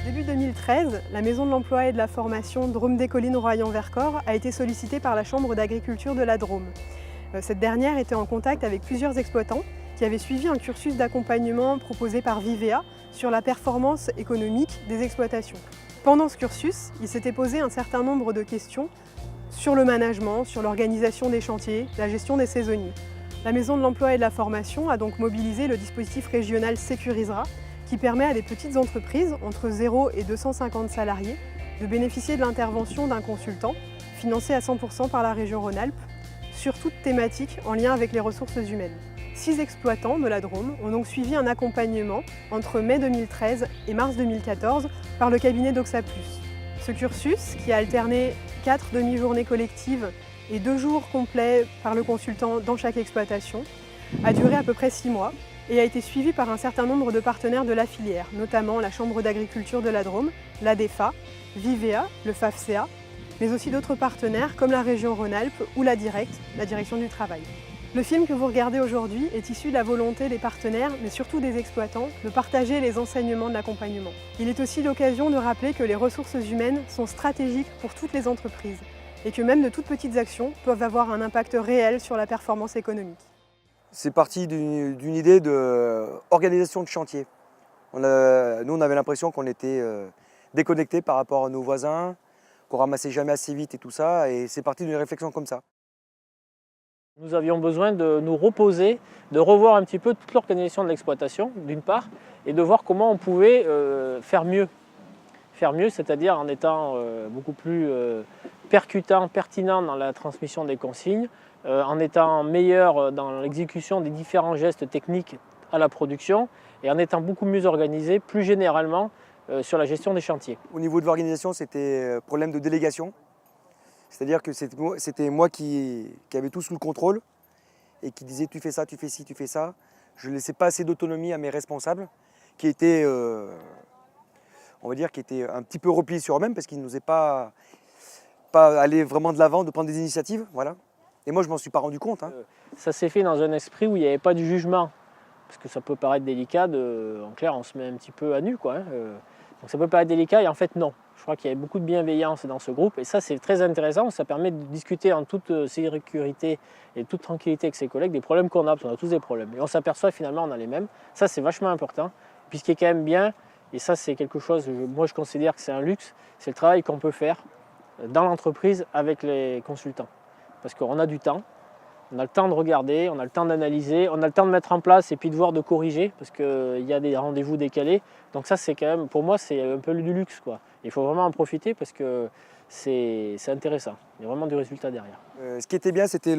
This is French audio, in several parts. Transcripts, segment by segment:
Début 2013, la Maison de l'Emploi et de la Formation Drôme-des-Collines-Royan-Vercors a été sollicitée par la Chambre d'agriculture de la Drôme. Cette dernière était en contact avec plusieurs exploitants qui avaient suivi un cursus d'accompagnement proposé par Vivea sur la performance économique des exploitations. Pendant ce cursus, il s'était posé un certain nombre de questions sur le management, sur l'organisation des chantiers, la gestion des saisonniers. La Maison de l'Emploi et de la Formation a donc mobilisé le dispositif régional Sécurisera, qui permet à des petites entreprises, entre 0 et 250 salariés, de bénéficier de l'intervention d'un consultant, financé à 100% par la région Rhône-Alpes, sur toute thématique en lien avec les ressources humaines. 6 exploitants de la Drôme ont donc suivi un accompagnement entre mai 2013 et mars 2014 par le cabinet Doxa+. Ce cursus, qui a alterné 4 demi-journées collectives et 2 jours complets par le consultant dans chaque exploitation, a duré à peu près 6 mois et a été suivi par un certain nombre de partenaires de la filière, notamment la Chambre d'agriculture de la Drôme, l'ADEFA, Vivea, le FAFCA, mais aussi d'autres partenaires comme la région Rhône-Alpes ou la Direct, la Direction du Travail. Le film que vous regardez aujourd'hui est issu de la volonté des partenaires, mais surtout des exploitants, de partager les enseignements de l'accompagnement. Il est aussi l'occasion de rappeler que les ressources humaines sont stratégiques pour toutes les entreprises et que même de toutes petites actions peuvent avoir un impact réel sur la performance économique. C'est parti d'une idée d'organisation de chantier. Nous, on avait l'impression qu'on était déconnectés par rapport à nos voisins, qu'on ramassait jamais assez vite et tout ça, et c'est parti d'une réflexion comme ça. Nous avions besoin de nous reposer, de revoir un petit peu toute l'organisation de l'exploitation, d'une part, et de voir comment on pouvait faire mieux. Faire mieux, c'est-à-dire en étant beaucoup plus percutant, pertinent dans la transmission des consignes, en étant meilleur dans l'exécution des différents gestes techniques à la production et en étant beaucoup mieux organisé, plus généralement, sur la gestion des chantiers. Au niveau de l'organisation, c'était problème de délégation. C'est-à-dire que c'était moi qui avait tout sous le contrôle et qui disait tu fais ça, tu fais ci, tu fais ça. Je ne laissais pas assez d'autonomie à mes responsables qui étaient, on va dire, qui étaient un petit peu repliés sur eux-mêmes parce qu'ils n'osaient pas aller vraiment de l'avant, de prendre des initiatives. Voilà. Et moi, je ne m'en suis pas rendu compte. Ça s'est fait dans un esprit où il n'y avait pas de jugement. Parce que ça peut paraître délicat, en clair, on se met un petit peu à nu, quoi. Donc ça peut paraître délicat et en fait, non. Je crois qu'il y avait beaucoup de bienveillance dans ce groupe et ça, c'est très intéressant. Ça permet de discuter en toute sécurité et toute tranquillité avec ses collègues des problèmes qu'on a, parce qu'on a tous des problèmes. Et on s'aperçoit finalement on a les mêmes. Ça, c'est vachement important. Puis ce qui est quand même bien, et ça, c'est quelque chose, moi, je considère que c'est un luxe, c'est le travail qu'on peut faire dans l'entreprise avec les consultants. Parce qu'on a du temps, on a le temps de regarder, on a le temps d'analyser, on a le temps de mettre en place et puis de voir, de corriger, parce qu'il y a des rendez-vous décalés. Donc ça, c'est quand même, pour moi, c'est un peu du luxe, quoi. Il faut vraiment en profiter parce que c'est intéressant. Il y a vraiment du résultat derrière. Ce qui était bien, c'était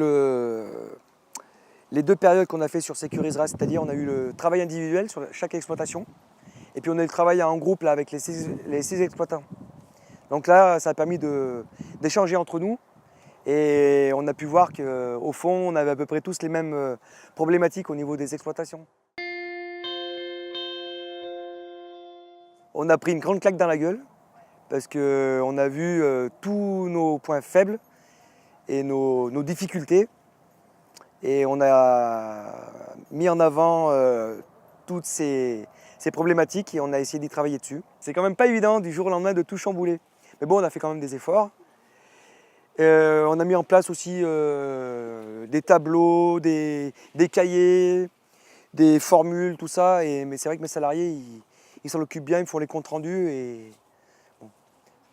les 2 périodes qu'on a fait sur Sécurisera, c'est-à-dire on a eu le travail individuel sur chaque exploitation, et puis on a eu le travail en groupe là, avec les 6 exploitants. Donc là, ça a permis d'échanger entre nous. Et on a pu voir qu'au fond, on avait à peu près tous les mêmes problématiques au niveau des exploitations. On a pris une grande claque dans la gueule parce qu'on a vu tous nos points faibles et nos difficultés. Et on a mis en avant toutes ces problématiques et on a essayé d'y travailler dessus. C'est quand même pas évident du jour au lendemain de tout chambouler. Mais bon, on a fait quand même des efforts. On a mis en place aussi des tableaux, des cahiers, des formules, tout ça. Mais c'est vrai que mes salariés, ils s'en occupent bien, ils me font les comptes rendus. Et bon,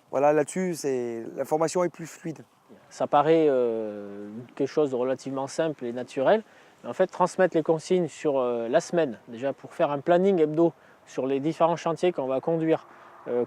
voilà, là-dessus, la formation est plus fluide. Ça paraît quelque chose de relativement simple et naturel. Mais en fait, transmettre les consignes sur la semaine, déjà pour faire un planning hebdo sur les différents chantiers qu'on va conduire,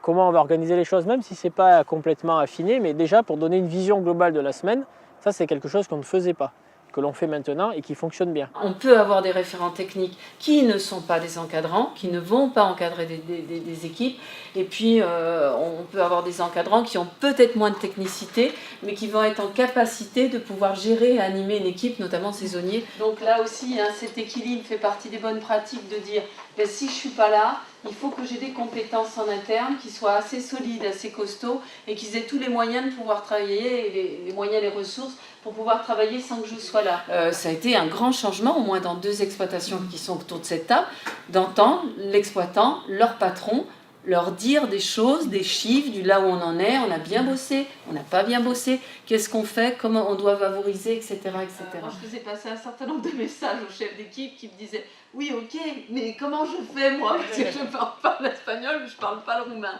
comment on va organiser les choses, même si ce n'est pas complètement affiné, mais déjà pour donner une vision globale de la semaine, ça c'est quelque chose qu'on ne faisait pas, que l'on fait maintenant et qui fonctionne bien. On peut avoir des référents techniques qui ne sont pas des encadrants, qui ne vont pas encadrer des équipes, et puis on peut avoir des encadrants qui ont peut-être moins de technicité, mais qui vont être en capacité de pouvoir gérer et animer une équipe, notamment saisonnier. Donc là aussi, cet équilibre fait partie des bonnes pratiques de dire, si je ne suis pas là, il faut que j'ai des compétences en interne qui soient assez solides, assez costauds, et qu'ils aient tous les moyens de pouvoir travailler, les moyens, les ressources, pour pouvoir travailler sans que je sois là. Ça a été un grand changement, au moins dans 2 exploitations qui sont autour de cette table, d'entendre l'exploitant, leur patron, leur dire des choses, des chiffres, du là où on en est, on a bien bossé, on n'a pas bien bossé, qu'est-ce qu'on fait, comment on doit favoriser, etc. etc. Moi, je faisais passer un certain nombre de messages au chef d'équipe qui me disaient « Oui, ok, mais comment je fais moi ?» Parce que je ne parle pas l'espagnol, mais je ne parle pas le roumain.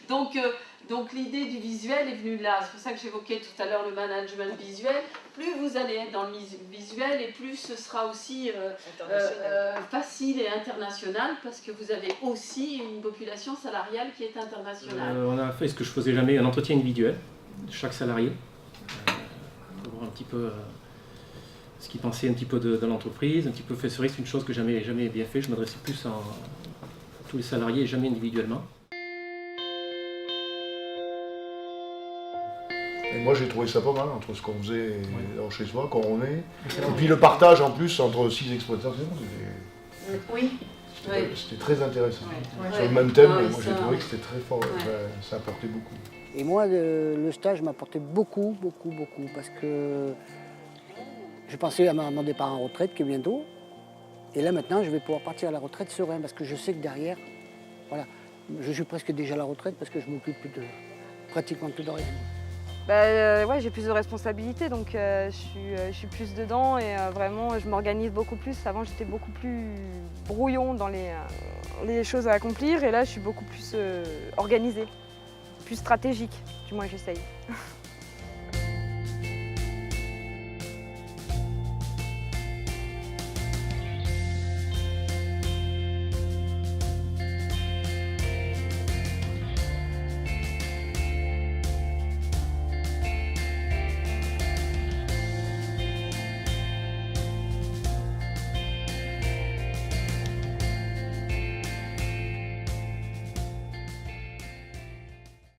Donc l'idée du visuel est venue là. C'est pour ça que j'évoquais tout à l'heure le management visuel. Plus vous allez être dans le visuel et plus ce sera aussi facile et international parce que vous avez aussi une population salariale qui est internationale. On a fait ce que je faisais jamais, un entretien individuel de chaque salarié pour voir un petit peu ce qu'il pensait un petit peu de l'entreprise, un petit peu fait. C'est vrai que c'est une chose que jamais bien fait. Je m'adressais plus à tous les salariés, jamais individuellement. Et moi j'ai trouvé ça pas mal entre ce qu'on faisait chez soi, quand on est, et puis le partage en plus entre 6 exploitations, c'était très intéressant. Sur le même thème, moi j'ai trouvé que c'était très fort, ça apportait beaucoup. Et moi le stage m'apportait beaucoup, parce que je pensais à mon départ en retraite qui est bientôt, et là maintenant je vais pouvoir partir à la retraite serein, parce que je sais que derrière, voilà, je suis presque déjà à la retraite parce que je m'occupe pratiquement plus de rien. Ouais, j'ai plus de responsabilités, donc je suis plus dedans et vraiment je m'organise beaucoup plus. Avant j'étais beaucoup plus brouillon dans les choses à accomplir et là je suis beaucoup plus organisée, plus stratégique, du moins j'essaye.